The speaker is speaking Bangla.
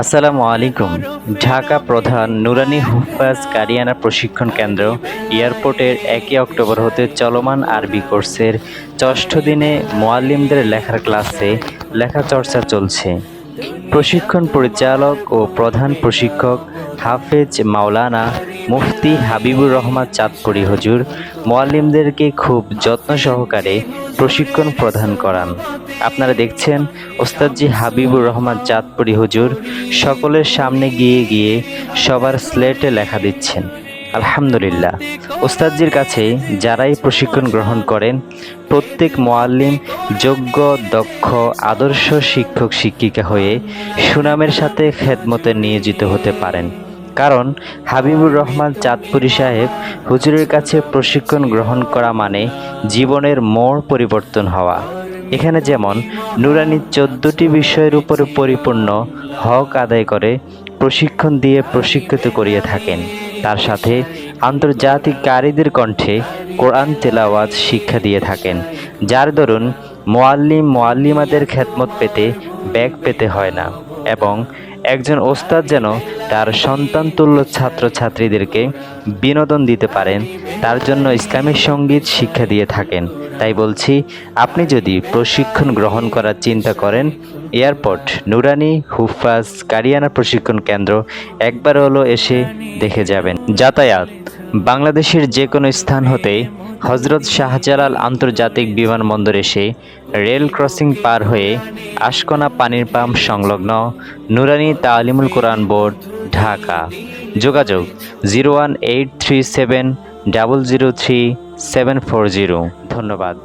আসসালামু আলাইকুম। ঢাকা প্রধান নুরানি হুফাজ কারিয়ানা প্রশিক্ষণ কেন্দ্র এয়ারপোর্টের 1 অক্টোবর হতে চলমান আরবি কোর্সের ষষ্ঠ দিনে মুআল্লিমদের লেখার ক্লাসে লেখা চর্চা চলছে। প্রশিক্ষণ পরিচালক ও প্রধান প্রশিক্ষক হাফেজ মাওলানা মুফতি হাবিবুর রহমান চাঁদপুরি হুজুর মুআল্লিমদেরকে খুব যত্ন সহকারে প্রশিক্ষণ প্রদান করান। আপনারা দেখছেন ওস্তাদজি হাবিবুর রহমান চাঁদপুরি হুজুর সকলের সামনে গিয়ে গিয়ে সবার স্লেটে লেখা দিচ্ছেন। আলহামদুলিল্লাহ, ওস্তাদজির কাছে যারাই প্রশিক্ষণ গ্রহণ করেন প্রত্যেক মুআল্লিম যোগ্য, দক্ষ, আদর্শ শিক্ষক শিক্ষিকা হয়ে সুনামের সাথে খেদমতে নিয়োজিত হতে পারেন। কারণ হাবিবুর রহমান চাঁদপুরি সাহেব হুজুরের কাছে প্রশিক্ষণ গ্রহণ করা মানে জীবনের মোড় পরিবর্তন হওয়া। এখানে যেমন নুরানি 14টি বিষয়ের উপরে পরিপূর্ণ হক আদায় করে প্রশিক্ষণ দিয়ে প্রশিক্ষিত করিয়ে থাকেন, তার সাথে আন্তর্জাতিক কারিদের কণ্ঠে কোরআন তেলাওয়াত শিক্ষা দিয়ে থাকেন, যার দরুন মুআল্লিমাদের খেদমত পেতে ব্যাগ পেতে হয় না এবং একজন ওস্তাদ যেন তার সন্তানতুল্য ছাত্রছাত্রীদেরকে বিনোদন দিতে পারেন, তার জন্য ইসলামিক সঙ্গীত শিক্ষা দিয়ে থাকেন। তাই বলছি, আপনি যদি প্রশিক্ষণ গ্রহণ করার চিন্তা করেন, এয়ারপোর্ট নুরানি হুফাজ কারিয়ানা প্রশিক্ষণ কেন্দ্র একবার হলো এসে দেখে যাবেন। যাতায়াত বাংলাদেশের যে কোনো স্থান হতে হজরত শাহজালাল আন্তর্জাতিক বিমানবন্দর এসে রেল ক্রসিং পার হয়ে আশকোনা পানির পাম্প সংলগ্ন নুরানি তালিমুল কোরআন বোর্ড, ঢাকা। যোগাযোগ 01837 003 740। ধন্যবাদ।